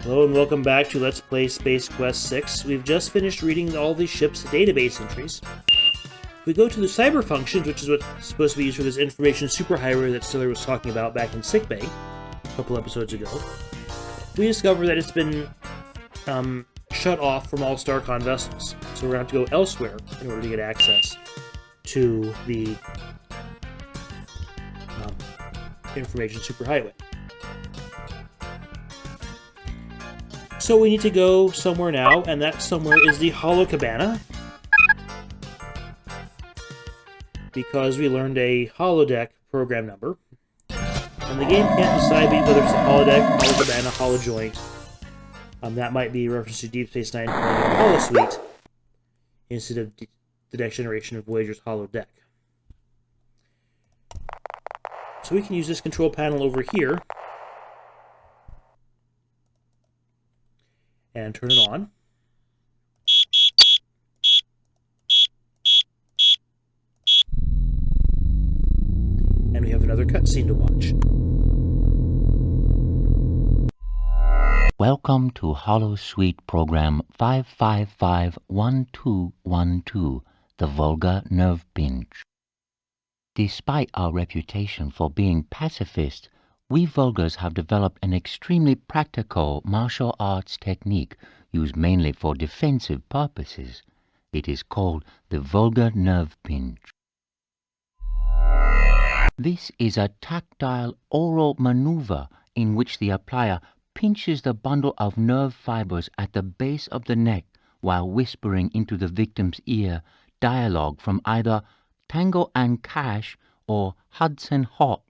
Hello and welcome back to Let's Play Space Quest 6. We've just finished reading all the ship's database entries. If we go to the cyber functions, which is what's supposed to be used for this information superhighway that Stiller was talking about back in sickbay a couple episodes ago, we discover that it's been shut off from all Starcon vessels. So we're going to have to go elsewhere in order to get access to the information superhighway. So we need to go somewhere now, and that somewhere is the Hollow Cabana. Because we learned a holodeck program number. And the game can't decide whether it's a holodeck, Hollow Cabana, Hollow Joint. That might be a reference to Deep Space Nine playing Hollow Suite instead of the next generation of Voyager's holodeck. So we can use this control panel over here and turn it on. And we have another cutscene to watch. Welcome to Hollow Suite Program 5551212, the Volga Nerve Pinch. Despite our reputation for being pacifist, we Volgars have developed an extremely practical martial arts technique used mainly for defensive purposes. It is called the Volga Nerve Pinch. This is a tactile oral maneuver in which the applier pinches the bundle of nerve fibers at the base of the neck while whispering into the victim's ear dialogue from either Tango and Cash or Hudson Hawk.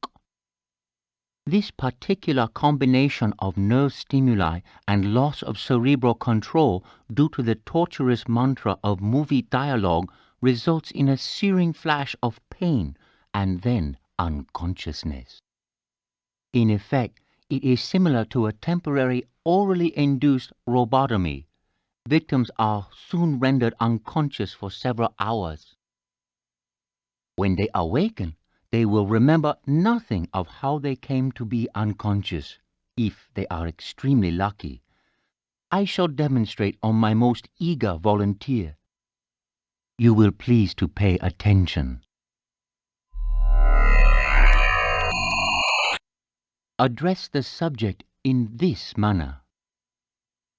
This particular combination of nerve stimuli and loss of cerebral control due to the torturous mantra of movie dialogue results in a searing flash of pain and then unconsciousness. In effect, it is similar to a temporary orally induced robotomy. Victims are soon rendered unconscious for several hours. When they awaken, they will remember nothing of how they came to be unconscious, if they are extremely lucky. I shall demonstrate on my most eager volunteer. You will please to pay attention. Address the subject in this manner.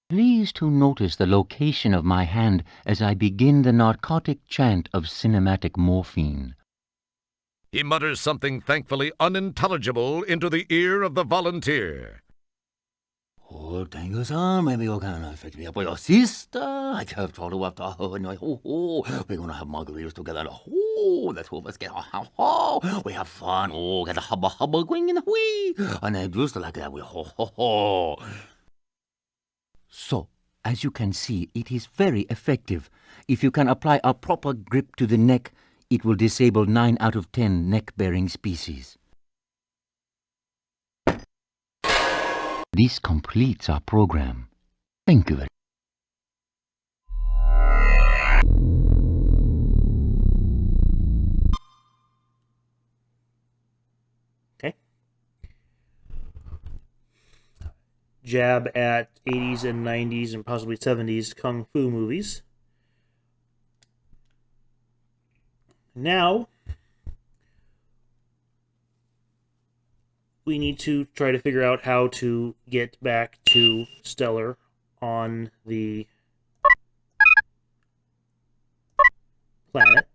Please to notice the location of my hand as I begin the narcotic chant of cinematic morphine. He mutters something thankfully unintelligible into the ear of the volunteer. Oh, thank you, sir. Maybe you can fix me up with your sister. I kept all the way up to her and like, we're gonna have margaritas together. Oh, the two of us get we have fun. Oh, get a hubba going in the wee. And I just like that. We So, as you can see, it is very effective. If you can apply a proper grip to the neck, it will disable 9 out of 10 neck-bearing species. This completes our program. Thank you very much. Okay. Jab at 80s and 90s and possibly 70s kung fu movies. Now, we need to try to figure out how to get back to Stellar on the planet,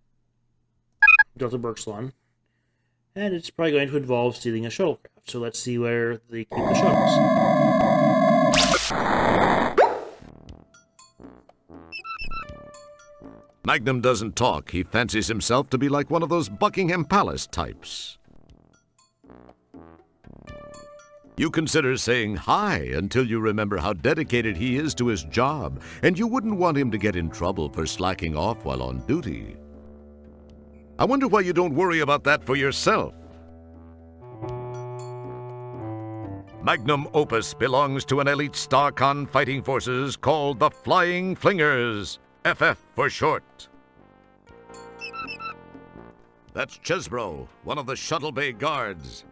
Delta Berxlon, and it's probably going to involve stealing a shuttlecraft. So let's see where they keep the shuttles. Magnum doesn't talk. He fancies himself to be like one of those Buckingham Palace types. You consider saying hi until you remember how dedicated he is to his job, and you wouldn't want him to get in trouble for slacking off while on duty. I wonder why you don't worry about that for yourself. Magnum Opus belongs to an elite Starcon fighting forces called the Flying Flingers, FF for short. That's Chesbro, one of the Shuttle Bay guards.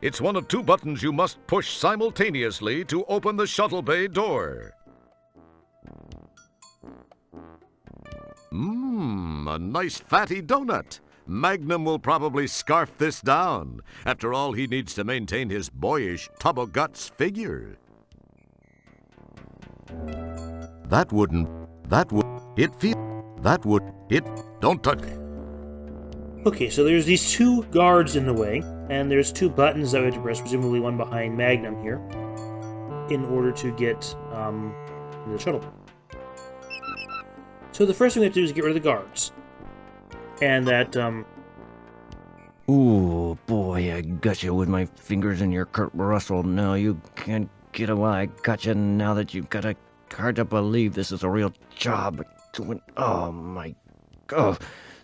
It's one of two buttons you must push simultaneously to open the shuttle bay door. A nice fatty donut. Magnum will probably scarf this down. After all, he needs to maintain his boyish tub-o'-guts figure. Don't touch me. Okay, so there's these two guards in the way, and there's two buttons that we have to press, presumably one behind Magnum here, in order to get into the shuttle. So the first thing we have to do is get rid of the guards. And that, Ooh, boy, I got you with my fingers in your Kurt Russell. No, you can't get away. I got you now that you've got a hard to believe this is a real job. Oh, my God.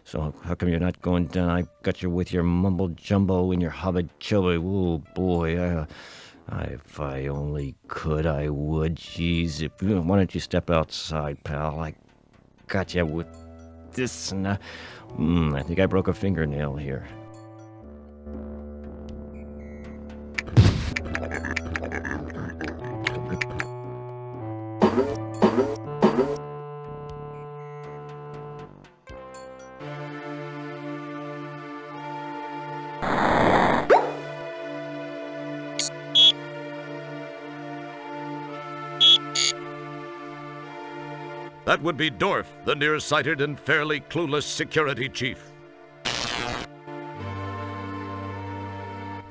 So how come you're not going down? I got you with your mumble jumbo and your hubba chubba. Ooh, boy, if I only could, I would. Jeez, why don't you step outside, pal? I got you with this. And, I think I broke a fingernail here. That would be Dorf, the nearsighted and fairly clueless security chief.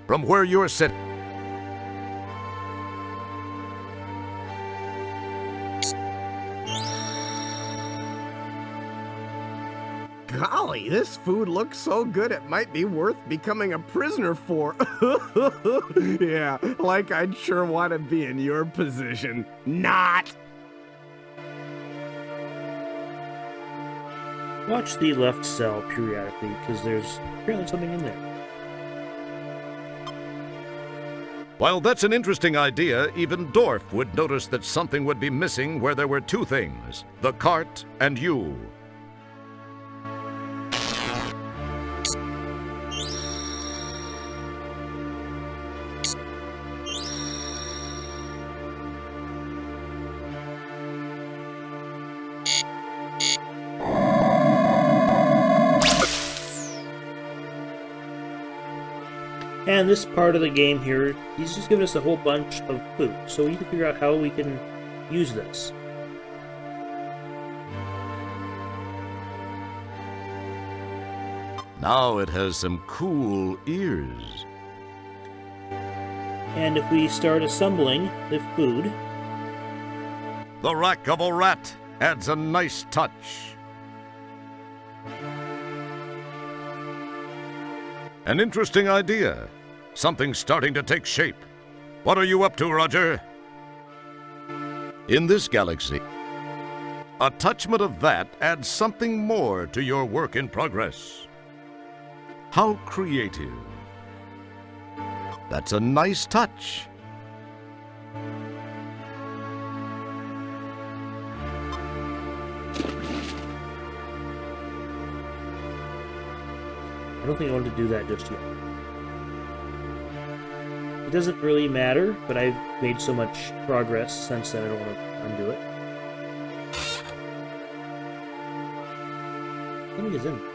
From where you're sitting, Golly, this food looks so good it might be worth becoming a prisoner for. Yeah, like I'd sure want to be in your position. Not! watch the left cell periodically, because there's apparently something in there. while that's an interesting idea, even Dorf would notice that something would be missing where there were two things, the cart and you. And this part of the game here, he's just given us a whole bunch of food, so we need to figure out how we can use this. Now it has some cool ears. And if we start assembling the food, The rack of a rat adds a nice touch. An interesting idea. Something's starting to take shape. What are you up to, Roger? In this galaxy, a touchment of that adds something more to your work in progress. How creative. That's a nice touch. I don't think I want to do that just yet. It doesn't really matter, but I've made so much progress since then I don't want to undo it. Something is in there.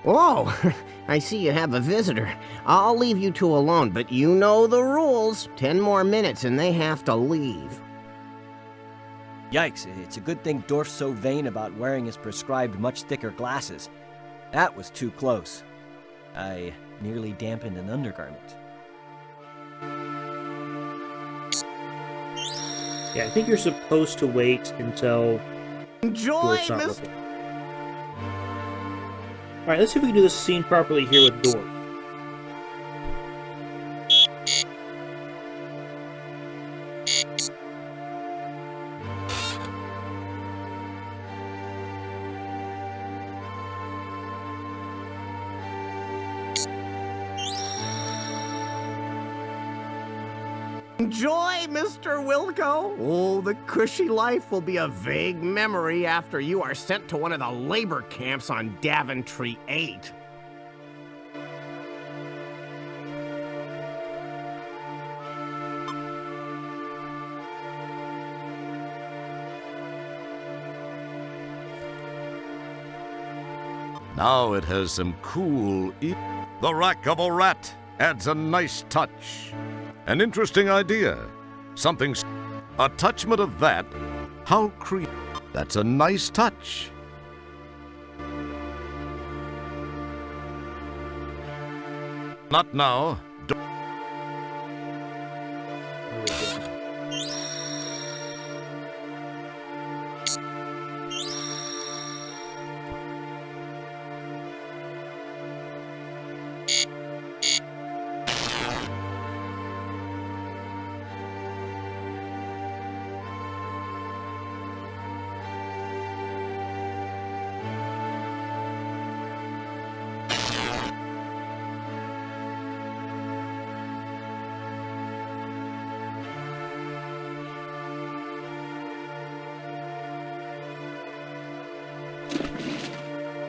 Whoa, I see you have a visitor. I'll leave you two alone, but you know the rules. 10 more minutes and they have to leave. Yikes, it's a good thing Dorf's so vain about wearing his prescribed much thicker glasses. That was too close. I nearly dampened an undergarment. Yeah, I think you're supposed to wait until Enjoy, Dorf's not Miss... looking. Alright, let's see if we can do this scene properly here with Dorf. Enjoy, Mr. Wilco. Oh, the cushy life will be a vague memory after you are sent to one of the labor camps on Daventry 8. Now it has some cool... The rack of a rat adds a nice touch. An interesting idea. Something... A touchment of that. How creepy. That's a nice touch. Not now.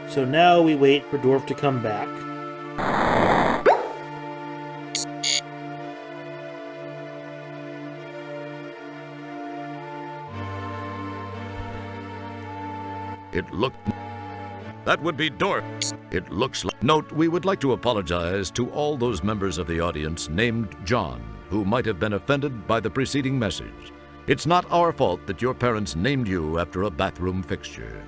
So now we wait for Dwarf to come back. It looked... That would be Dork. It looks like... Note, we would like to apologize to all those members of the audience named John who might have been offended by the preceding message. It's not our fault that your parents named you after a bathroom fixture.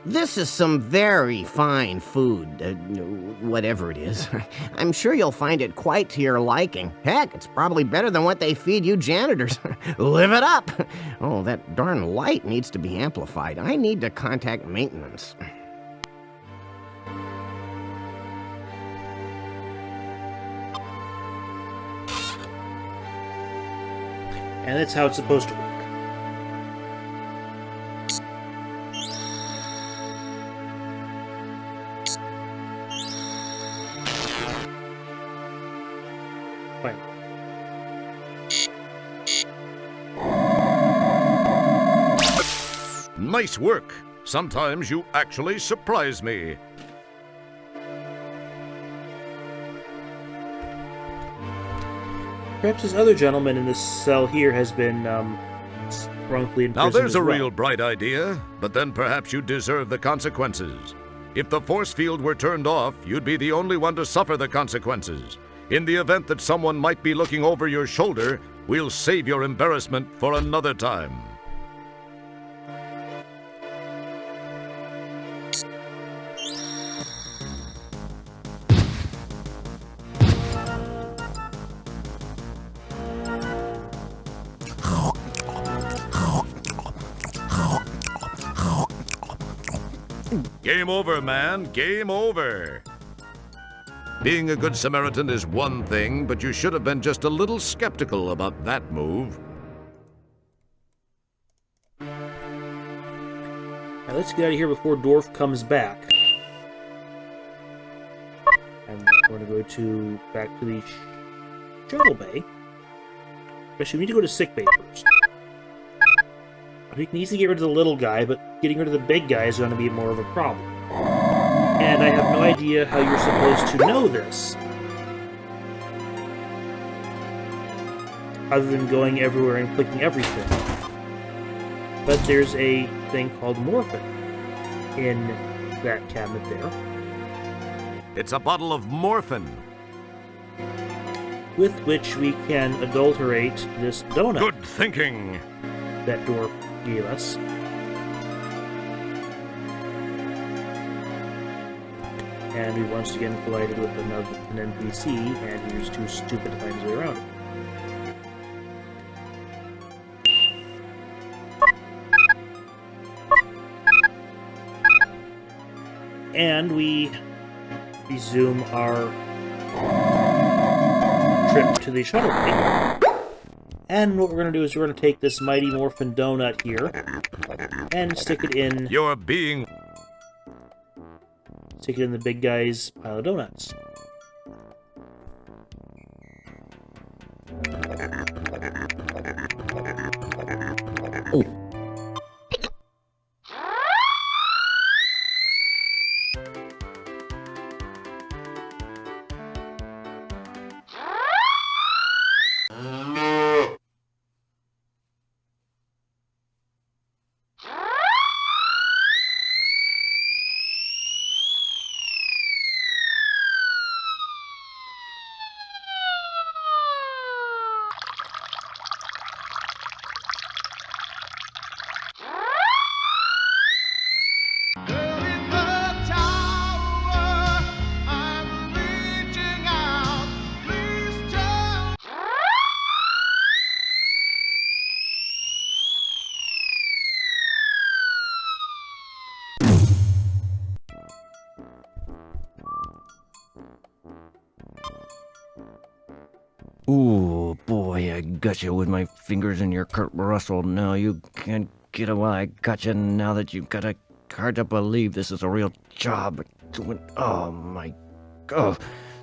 This is some very fine food, whatever it is. I'm sure you'll find it quite to your liking. Heck, it's probably better than what they feed you janitors. Live it up! Oh, that darn light needs to be amplified. I need to contact maintenance. And that's how it's supposed to work. Fine. Nice work. Sometimes you actually surprise me. Perhaps this other gentleman in this cell here has been wrongfully imprisoned. Now there's as a well. real bright idea, but then perhaps you deserve the consequences. If the force field were turned off, you'd be the only one to suffer the consequences. In the event that someone might be looking over your shoulder, we'll save your embarrassment for another time. Game over, man. Game over. Being a good Samaritan is one thing, but you should have been just a little skeptical about that move. Now let's get out of here before Dwarf comes back. And we're going to go back to the shuttle bay. Actually, we need to go to sick bay first. We can easily get rid of the little guy, but getting rid of the big guy is going to be more of a problem. And I have no idea how you're supposed to know this. Other than going everywhere and clicking everything. But there's a thing called morphine in that cabinet there. It's a bottle of morphine. With which we can adulterate this donut Good thinking. that Dwarf gave us. And we once again collided with an NPC, and he was too stupid to find his way around it. And we resume our trip to the shuttle bay. And what we're going to do is we're going to take this Mighty Morphin donut here and stick it in You're being... the big guy's pile of donuts. Ooh, boy, I got you with my fingers in your Kurt Russell. Now you can't get away. I got you now that you've got a hard to believe this is a real job. Oh my god.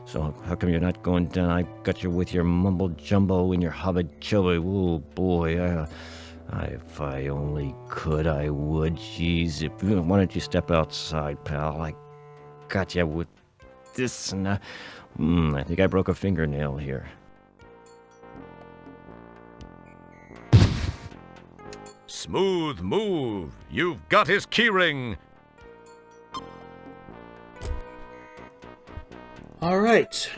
So how come you're not going down? I got you with your mumble jumbo and your hobbit chubby. Ooh, boy, if I only could, I would. Jeez, why don't you step outside, pal? I got you with this, and I think I broke a fingernail here. Smooth move. You've got his keyring. All right.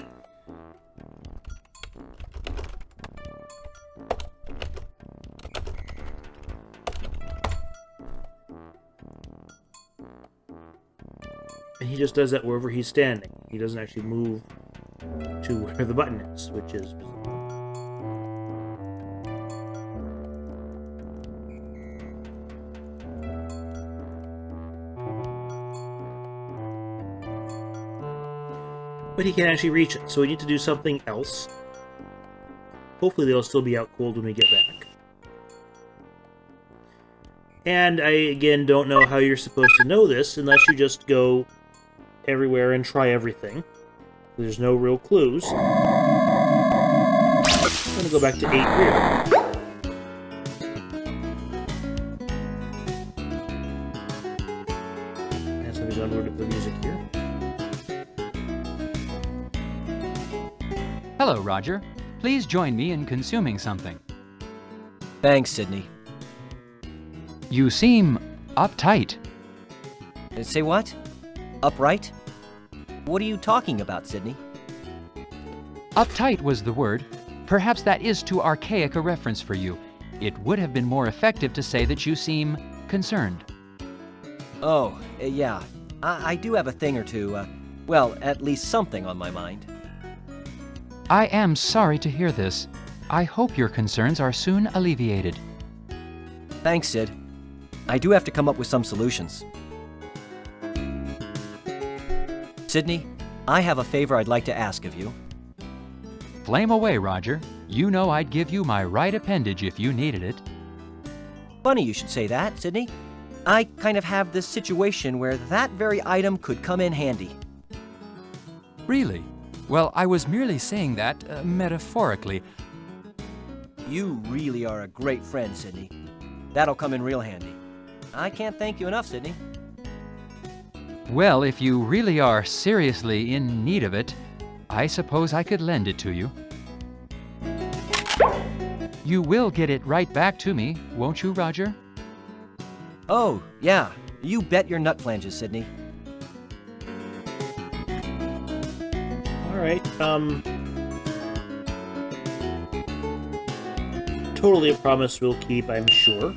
And he just does that wherever he's standing. He doesn't actually move to where the button is, which is... But he can't actually reach it, so we need to do something else. Hopefully they'll still be out cold when we get back. And I, again, don't know how you're supposed to know this unless you just go everywhere and try everything. There's no real clues. I'm going to go back to 8 rear. And so we download the music here. Hello, Roger. Please join me in consuming something. Thanks, Sydney. You seem uptight. Say what? Upright? What are you talking about, Sydney? Uptight was the word. Perhaps that is too archaic a reference for you. It would have been more effective to say that you seem concerned. Oh, yeah. I do have a thing or two, well, at least something on my mind. I am sorry to hear this. I hope your concerns are soon alleviated. Thanks, Sid. I do have to come up with some solutions. Sydney, I have a favor I'd like to ask of you. Flame away, Roger. You know I'd give you my right appendage if you needed it. Funny you should say that, Sydney. I kind of have this situation where that very item could come in handy. Really? Well, I was merely saying that metaphorically. You really are a great friend, Sydney. That'll come in real handy. I can't thank you enough, Sydney. Well, if you really are seriously in need of it, I suppose I could lend it to you. You will get it right back to me, won't you, Roger? Oh, yeah. You bet your nut flanges, Sydney. Alright, totally a promise we'll keep, I'm sure.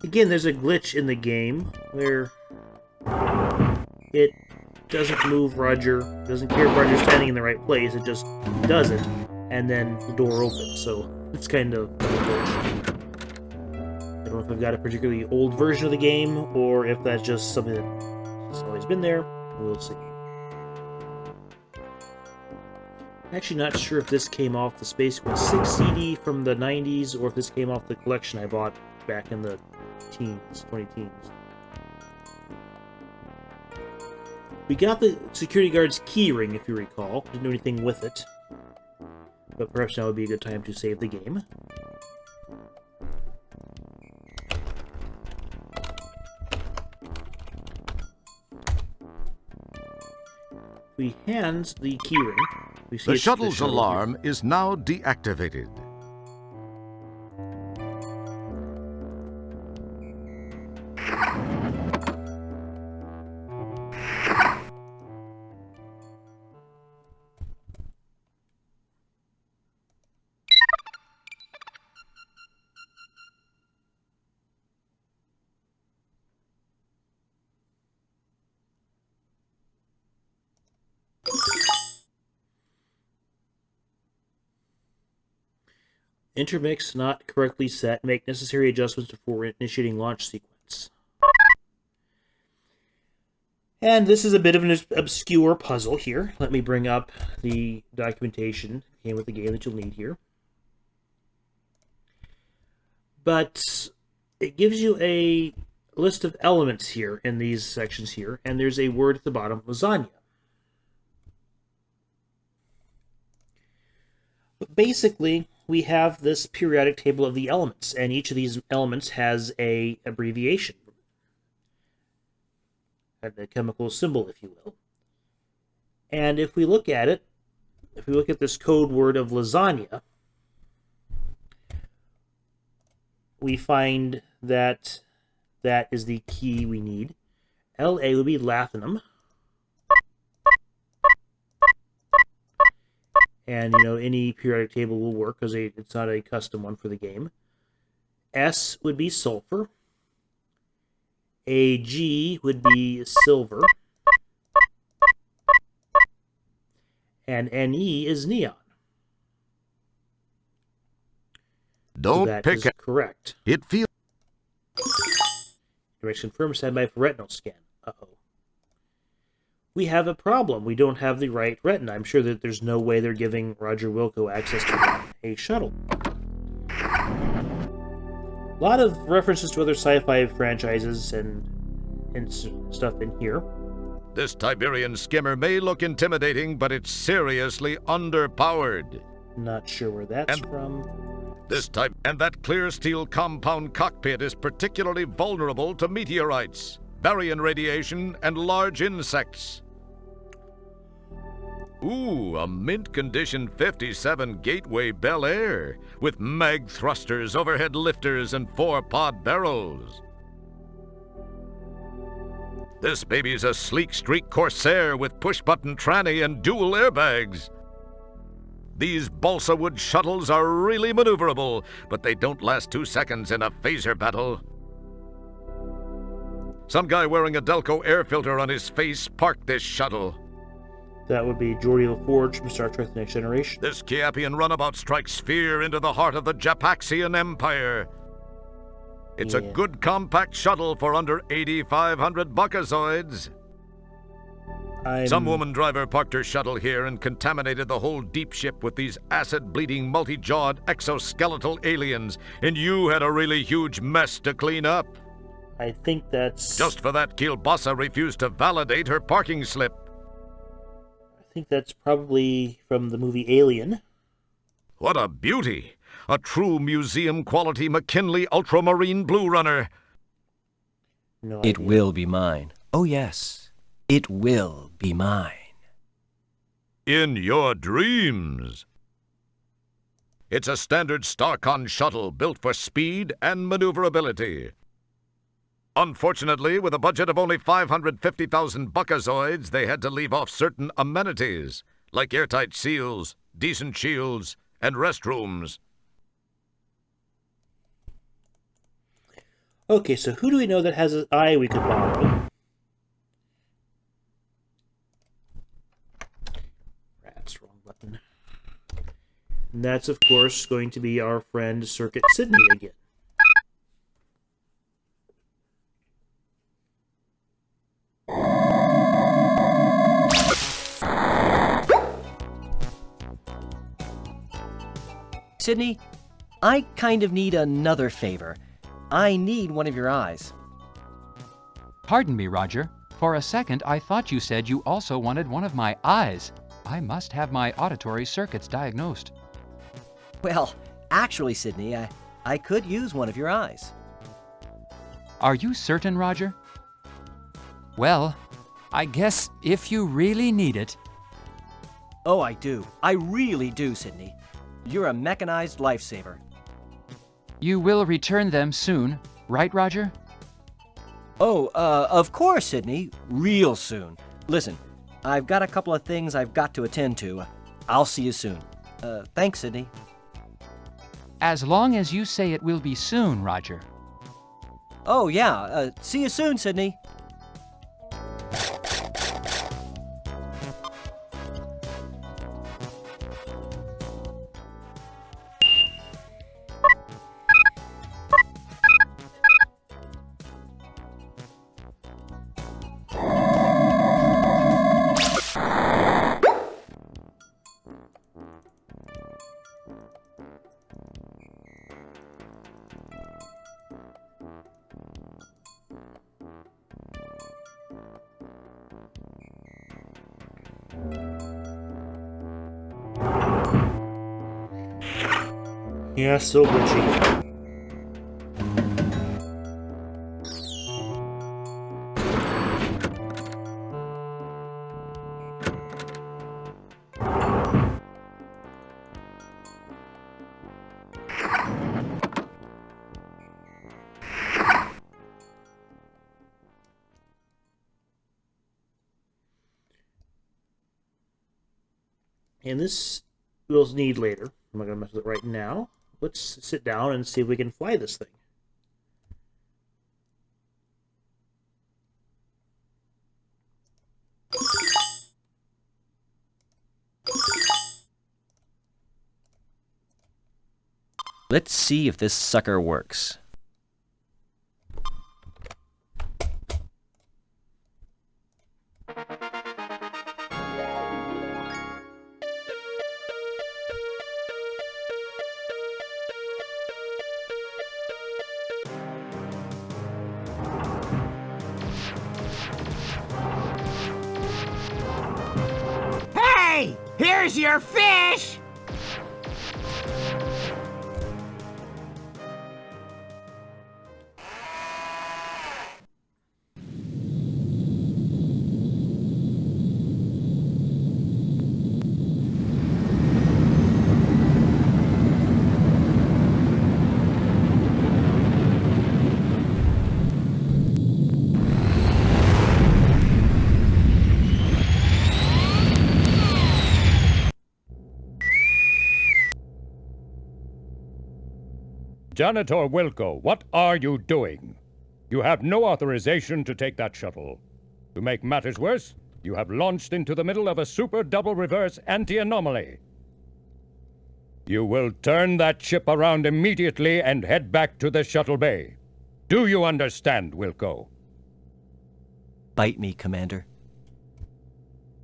Again, there's a glitch in the game where it doesn't move Roger, doesn't care if Roger's standing in the right place, it just does it, and then the door opens, so it's kind of a glitch. I don't know if I've got a particularly old version of the game, or if that's just something that's always been there. We'll see. Actually not sure if this came off the Space Quest 6 CD from the 90s or if this came off the collection I bought back in the 20 teens. We got the security guard's key ring, if you recall. Didn't do anything with it. But perhaps now would be a good time to save the game. We hand the key ring. We see The it's shuttle's shuttle alarm here. is now deactivated. Intermix not correctly set. Make necessary adjustments before initiating launch sequence. And this is a bit of an obscure puzzle here. Let me bring up the documentation that came with the game that you'll need here. But it gives you a list of elements here in these sections here, and there's a word at the bottom, lasagna. But basically, we have this periodic table of the elements, and each of these elements has a abbreviation, a chemical symbol, if you will. And if we look at it, if we look at this code word of lasagna, we find that that is the key we need. LA would be latinum. And, you know, any periodic table will work because it's not a custom one for the game. S would be sulfur. Ag would be silver. And Ne is neon. Don't So that pick is it. correct. It feels. Direction confirmed, standby for retinal scan. Uh-oh. We have a problem. We don't have the right retina. I'm sure that there's no way they're giving Roger Wilco access to a shuttle. A lot of references to other sci-fi franchises and stuff in here. This Tiberian skimmer may look intimidating, but it's seriously underpowered. Not sure where that's And- from. And that clear steel compound cockpit is particularly vulnerable to meteorites, baryon radiation, and large insects. Ooh, a mint-condition 57 Gateway Bel Air with mag thrusters, overhead lifters, and 4-pod barrels. This baby's a sleek streak Corsair with push-button tranny and dual airbags. These balsa wood shuttles are really maneuverable, but they don't last 2 seconds in a phaser battle. Some guy wearing a Delco air filter on his face parked this shuttle. That would be Geordie LaForge from Star Trek The Next Generation. This Kiapian runabout strikes fear into the heart of the Japaxian Empire. It's a Yeah. good compact shuttle for under 8,500 buckazoids. Some woman driver parked her shuttle here and contaminated the whole deep ship with these acid-bleeding, multi-jawed exoskeletal aliens, and you had a really huge mess to clean up. I think that's... Just for that, Kielbasa refused to validate her parking slip. I think that's probably from the movie Alien. What a beauty! A true museum-quality McKinley Ultramarine Blue Runner. No It idea. will be mine. Oh, yes. It will be mine. In your dreams. It's a standard Starcon shuttle built for speed and maneuverability. Unfortunately, with a budget of only 550,000 buckazoids, they had to leave off certain amenities, like airtight seals, decent shields, and restrooms. Okay, so who do we know that has an eye we could borrow? Rats, wrong button. And that's, of course, going to be our friend Circuit Sydney again. Sydney, I kind of need another favor. I need one of your eyes. Pardon me, Roger. For a second, I thought you said you also wanted one of my eyes. I must have my auditory circuits diagnosed. Well, actually, Sydney, I could use one of your eyes. Are you certain, Roger? Well, I guess if you really need it. Oh, I do. I really do, Sydney. You're a mechanized lifesaver. You will return them soon, right, Roger? Oh, of course, Sydney. Real soon. Listen, I've got a couple of things I've got to attend to. I'll see you soon. Thanks, Sydney. As long as you say it will be soon, Roger. Oh, yeah. See you soon, Sydney. Yeah, so glitchy. And this we'll need later. I'm not going to mess with it right now. Let's sit down and see if we can fly this thing. Let's see if this sucker works. Hey! Here's your fish! Janitor Wilco, what are you doing? You have no authorization to take that shuttle. To make matters worse, you have launched into the middle of a super double reverse anti-anomaly. You will turn that ship around immediately and head back to the shuttle bay. Do you understand, Wilco? Bite me, Commander.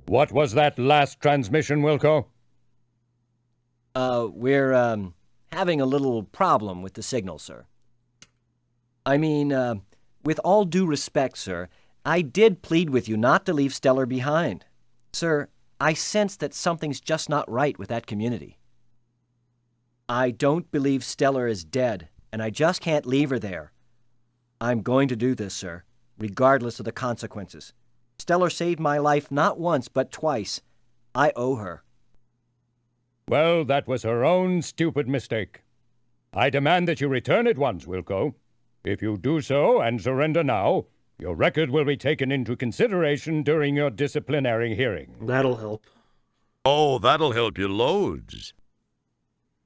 What was that last transmission, Wilco? We're, having a little problem with the signal, sir. I mean, with all due respect, sir, I did plead with you not to leave Stellar behind. Sir, I sense that something's just not right with that community. I don't believe Stellar is dead, and I just can't leave her there. I'm going to do this, sir, regardless of the consequences. Stellar saved my life not once, but twice. I owe her. Well, that was her own stupid mistake. I demand that you return at once, Wilco. If you do so and surrender now, your record will be taken into consideration during your disciplinary hearing. That'll help. Oh, that'll help you loads.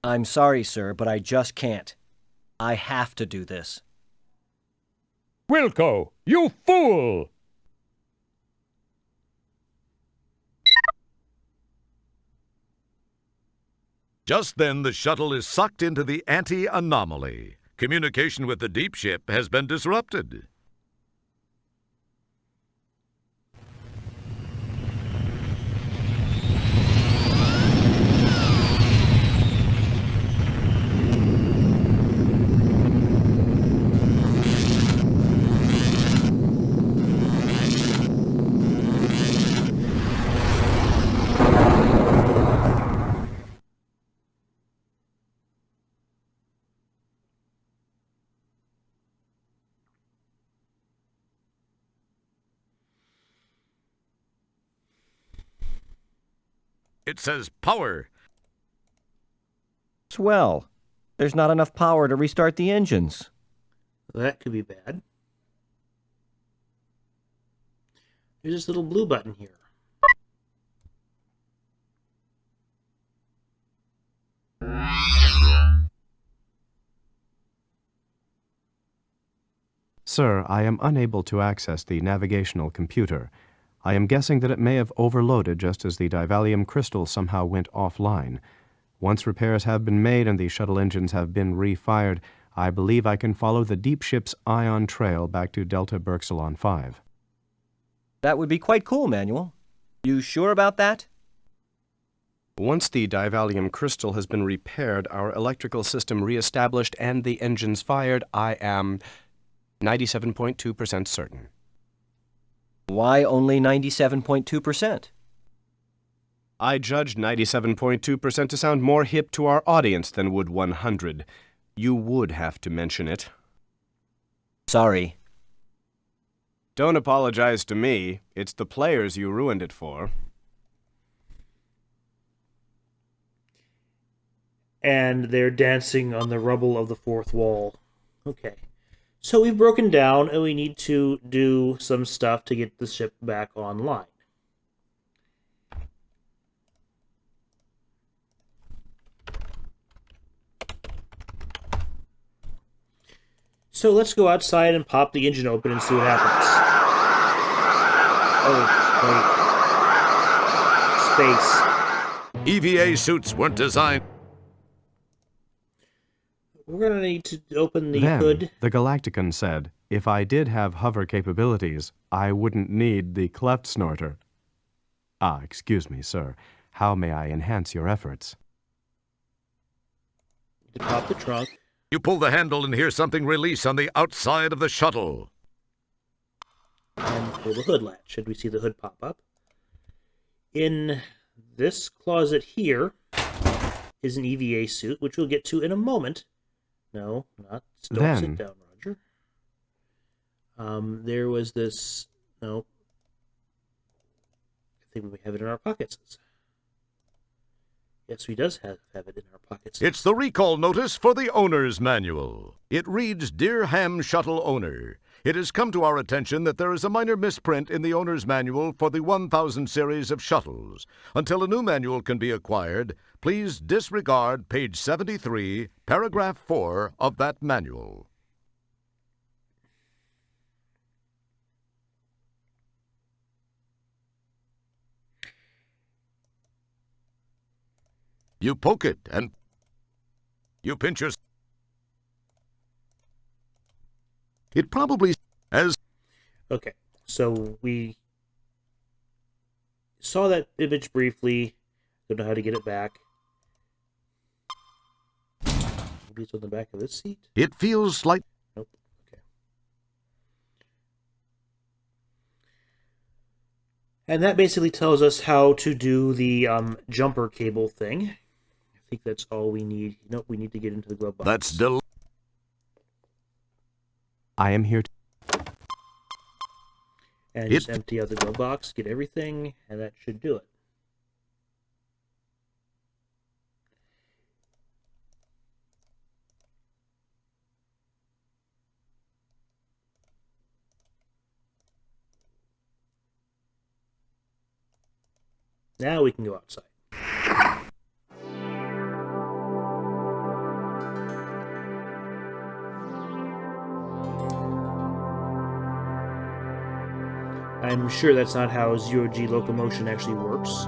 I'm sorry, sir, but I just can't. I have to do this. Wilco, you fool! Just then, the shuttle is sucked into the anti-anomaly. Communication with the deep ship has been disrupted. It says power. Swell. There's not enough power to restart the engines. That could be bad. There's this little blue button here. Sir, I am unable to access the navigational computer. I am guessing that it may have overloaded just as the divalium crystal somehow went offline. Once repairs have been made and the shuttle engines have been refired, I believe I can follow the deep ship's ion trail back to Delta Berxilon 5. That would be quite cool, Manuel. You sure about that? Once the divalium crystal has been repaired, our electrical system reestablished, and the engines fired, I am 97.2% certain. Why only 97.2%? I judge 97.2% to sound more hip to our audience than would 100. You would have to mention it. Sorry. Don't apologize to me. It's the players you ruined it for. And they're dancing on the rubble of the fourth wall. Okay. So we've broken down, and we need to do some stuff to get the ship back online. So let's go outside and pop the engine open and see what happens. Oh, wait. Space. EVA suits weren't designed. We're going to need to open the Then, hood. the Galactican said, if I did have hover capabilities, I wouldn't need the cleft snorter. Ah, excuse me, sir. How may I enhance your efforts? To pop the trunk. You pull the handle and hear something release on the outside of the shuttle. And pull the hood latch, and we see the hood pop up. In this closet here is an EVA suit, which we'll get to in a moment. No, not. Don't sit down, Roger. There was this. No. I think we have it in our pockets. Yes, we does have it in our pockets. It's the recall notice for the owner's manual. It reads, Dear Ham Shuttle Owner, it has come to our attention that there is a minor misprint in the owner's manual for the 1000 series of shuttles. Until a new manual can be acquired, please disregard page 73, paragraph 4 of that manual. You poke it and you pinch your... It probably as... Okay, so we saw that image briefly. Don't know how to get it back. Maybe it's on the back of this seat? It feels like... Nope. Okay. And that basically tells us how to do the jumper cable thing. I think that's all we need. Nope, we need to get into the glove box. That's I am here to... And just empty out the glove box, get everything, and that should do it. Now we can go outside. I'm sure that's not how zero-G locomotion actually works.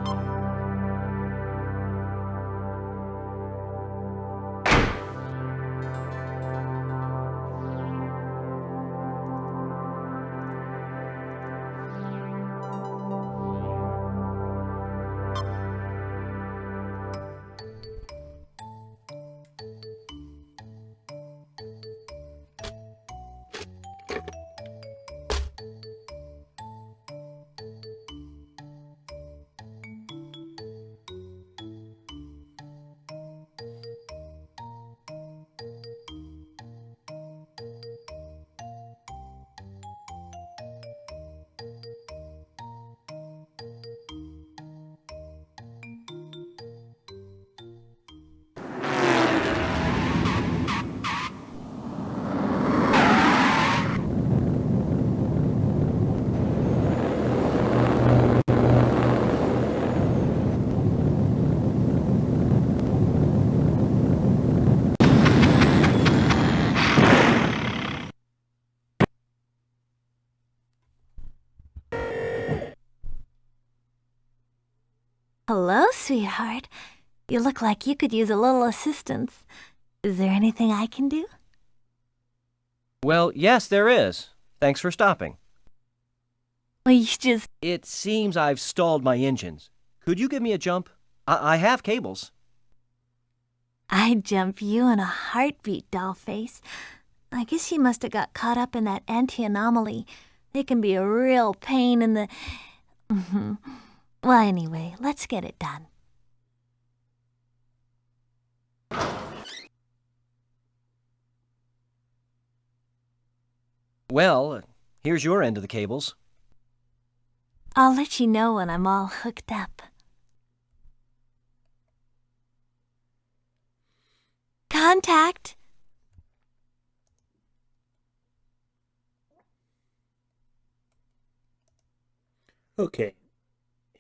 Hello, sweetheart. You look like you could use a little assistance. Is there anything I can do? Well, yes, there is. Thanks for stopping. Well, you just... It seems I've stalled my engines. Could you give me a jump? I have cables. I'd jump you in a heartbeat, dollface. I guess you must have got caught up in that anti-anomaly. They can be a real pain in the... Well, anyway, let's get it done. Well, here's your end of the cables. I'll let you know when I'm all hooked up. Contact! Okay.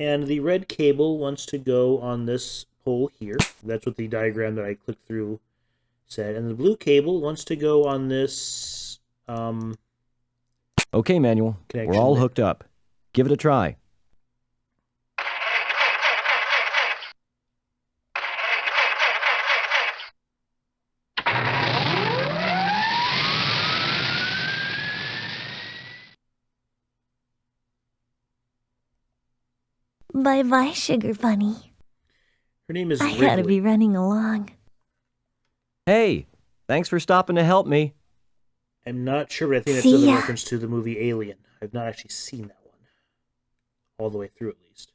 And the red cable wants to go on this pole here. That's what the diagram that I clicked through said. And the blue cable wants to go on this Okay, Manuel. We're all hooked up. Give it a try. Bye-bye, Sugar Bunny. Her name is I Wrigley. gotta be running along. Hey, thanks for stopping to help me. I'm not sure, but I think that's See in ya. reference to the movie Alien. I've not actually seen that one. All the way through, at least.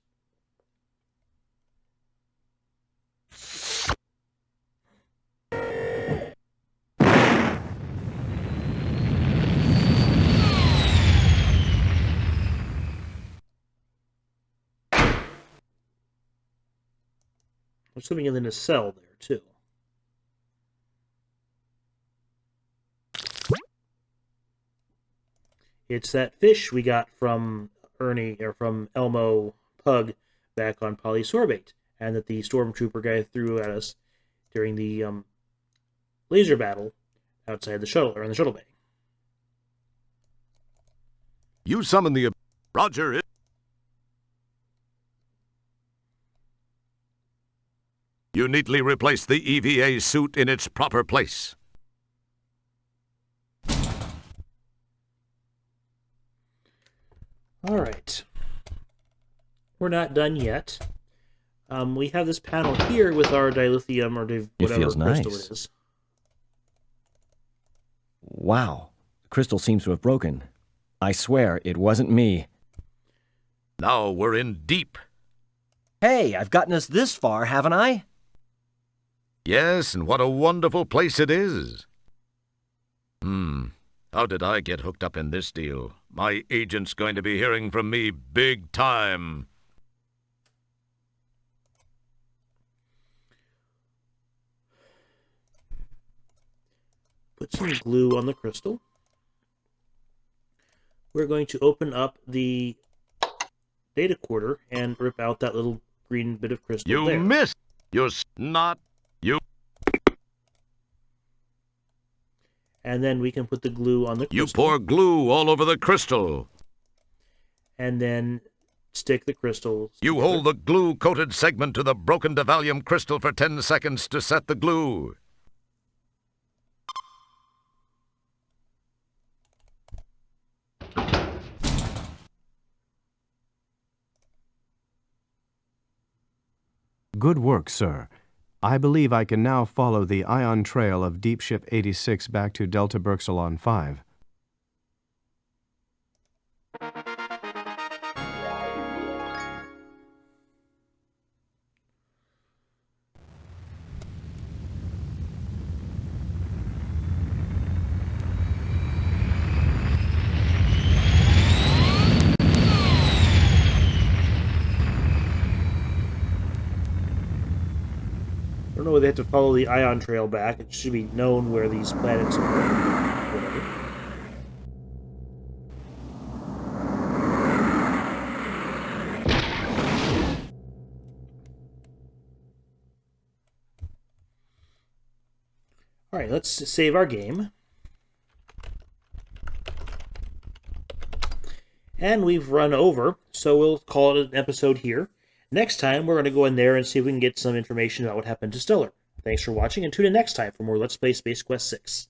There's something in the nacelle there, too. It's that fish we got from from Elmo Pug back on Polysorbate, and that the stormtrooper guy threw at us during the laser battle outside the shuttle, or in the shuttle bay. You summon the... Roger. You neatly replace the EVA suit in its proper place. All right. We're not done yet. We have this panel here with our dilithium or whatever feels crystal nice. it is. Wow. The crystal seems to have broken. I swear it wasn't me. Now we're in deep. Hey, I've gotten us this far, haven't I? Yes, and what a wonderful place it is. How did I get hooked up in this deal? My agent's going to be hearing from me big time. Put some glue on the crystal. We're going to open up the data quarter and rip out that little green bit of crystal You there. missed! You're not... You... And then we can put the glue on the crystal. You pour glue all over the crystal. And then stick the crystals You together. hold the glue-coated segment to the broken divalium crystal for 10 seconds to set the glue. Good work, sir. I believe I can now follow the ion trail of Deep Ship 86 back to Delta Berxalon 5. I don't know whether they have to follow the ion trail back. It should be known where these planets are. Whatever. All right, let's save our game. And we've run over, so we'll call it an episode here. Next time, we're going to go in there and see if we can get some information about what happened to Stellar. Thanks for watching, and tune in next time for more Let's Play Space Quest 6.